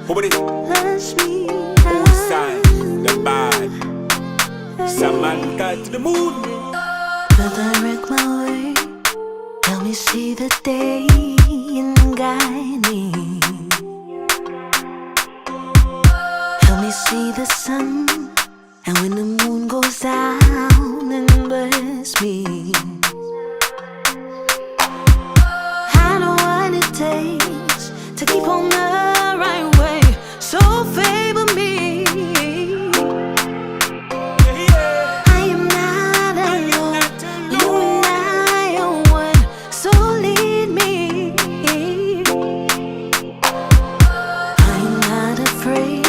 What it? Bless me Poolside, the bad. Samantha to the moon. to direct my way. Help me see the day and guide me. Help me see the sun, and when the moon goes down, and bless me. I know what it takes to keep on the right way, so favor me. I am not alone, you and I are one, so lead me. I am not afraid